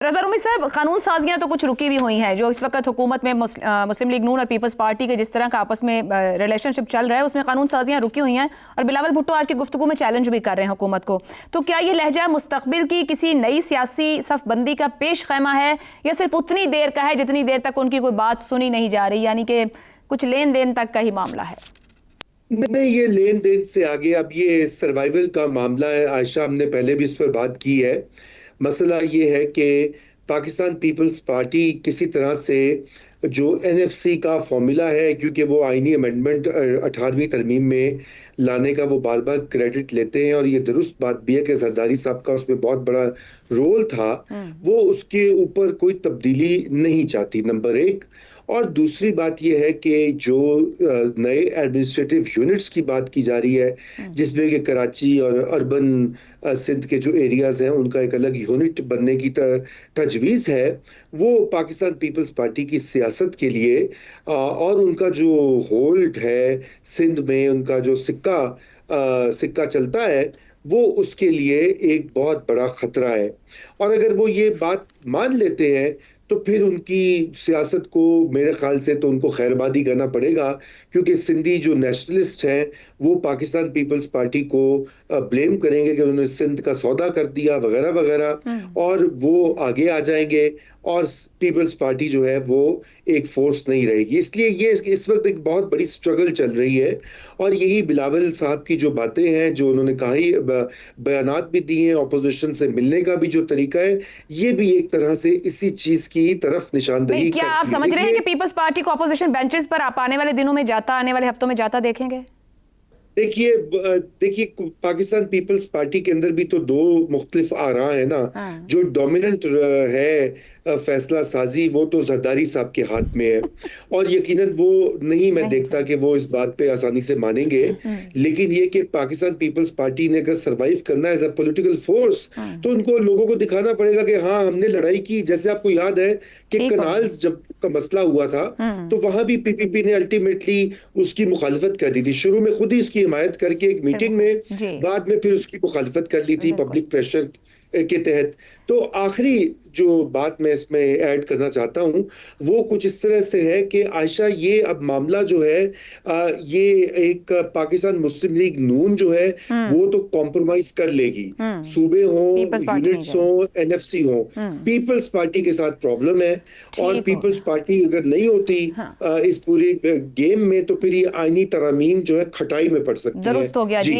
रज़ा रूमी साहब, कानून साजियाँ तो कुछ रुकी भी हुई हैं जो इस वक्त हुकूमत में मुस्लिम लीग नून और पीपल्स पार्टी के जिस तरह का आपस में रिलेशनशिप चल रहा है उसमें कानून साजियाँ रुकी हुई हैं और बिलावल भुट्टो आज की गुफ्तगू में चैलेंज भी कर रहे हैं हुकूमत को। तो क्या ये लहजा मुस्तकबिल की किसी नई सियासी सफबंदी का पेश खैमा है या सिर्फ उतनी देर का है जितनी देर तक उनकी कोई बात सुनी नहीं जा रही, यानी कि कुछ लेन देन तक का ही मामला है? नहीं, ये लेन देन से आगे अब ये सर्वाइवल का मामला है। आयशा, हमने पहले भी इस पर बात की है। मसला ये है कि पाकिस्तान पीपल्स पार्टी किसी तरह से जो एनएफसी का फॉर्मूला है, क्योंकि वो आईनी अमेंडमेंट 18वीं तरमीम में लाने का वो बार बार क्रेडिट लेते हैं और ये दुरुस्त बात भी है कि जरदारी साहब का उसमें बहुत बड़ा रोल था, वो उसके ऊपर कोई तब्दीली नहीं चाहती, नंबर एक। और दूसरी बात यह है कि जो नए एडमिनिस्ट्रेटिव यूनिट्स की बात की जा रही है, जिसमें कि कराची और अर्बन सिंध के जो एरियाज हैं उनका एक अलग यूनिट बनने की तजवीज़ है, वो पाकिस्तान पीपल्स पार्टी की सियासत के लिए और उनका जो होल्ड है सिंध में, उनका जो सिक्का चलता है, वो उसके लिए एक बहुत बड़ा खतरा है। और अगर वो ये बात मान लेते हैं तो फिर उनकी सियासत को मेरे ख्याल से तो उनको खैरबादी करना पड़ेगा, क्योंकि सिंधी जो नेशनलिस्ट हैं वो पाकिस्तान पीपल्स पार्टी को ब्लेम करेंगे कि उन्होंने सिंध का सौदा कर दिया वगैरह वगैरह, और वो आगे आ जाएंगे और पीपल्स पार्टी जो है वो एक फोर्स नहीं रहेगी। इसलिए ये इस वक्त एक बहुत बड़ी स्ट्रगल चल रही है। और यही बिलावल साहब की जो बातें हैं, जो उन्होंने कही, बयानात भी दिए हैं, ऑपोजिशन से मिलने का भी जो तरीका है, ये भी एक तरह से इसी चीज की तरफ निशानदही क्या आप समझ रहे हैं कि पीपल्स पार्टी को ऑपोजिशन बेंचेस पर आप आने वाले दिनों में जाता, आने वाले हफ्तों में जाता देखेंगे? देखिए पाकिस्तान पीपल्स पार्टी के अंदर भी तो दो मुख्तलिफ आरा है ना। जो डोमिनेंट है फैसला साजी, वो तो जरदारी साहब के हाथ में है और यकीनन वो नहीं, मैं देखता कि वो इस बात पे आसानी से मानेंगे। लेकिन ये कि पाकिस्तान पीपल्स पार्टी ने अगर सरवाइव करना है एज अ पॉलिटिकल फोर्स, तो उनको लोगों को दिखाना पड़ेगा कि हाँ, हमने लड़ाई की। जैसे आपको याद है कि कनाल्स जब का मसला हुआ था तो वहां भी पीपीपी ने अल्टीमेटली उसकी मुखालफत कर दी थी, शुरू में खुद ही उसकी हिमायत करके एक मीटिंग में, बाद में फिर उसकी मुखालफत कर ली थी पब्लिक प्रेशर के तहत। तो आखिरी जो बात मैं इसमें ऐड करना चाहता हूं वो कुछ इस तरह से है कि आयशा, ये अब मामला जो है ये एक पाकिस्तान मुस्लिम लीग नून जो है वो तो कॉम्प्रोमाइज कर लेगी, सूबे हो, यूनिट्स हो, एनएफसी हो, पीपल्स पार्टी के साथ प्रॉब्लम है। और पीपल्स पार्टी अगर नहीं होती इस पूरे गेम में, तो फिर ये आईनी तरामीम जो है खटाई में पड़ सकती है। दुरुस्त हो गया जी।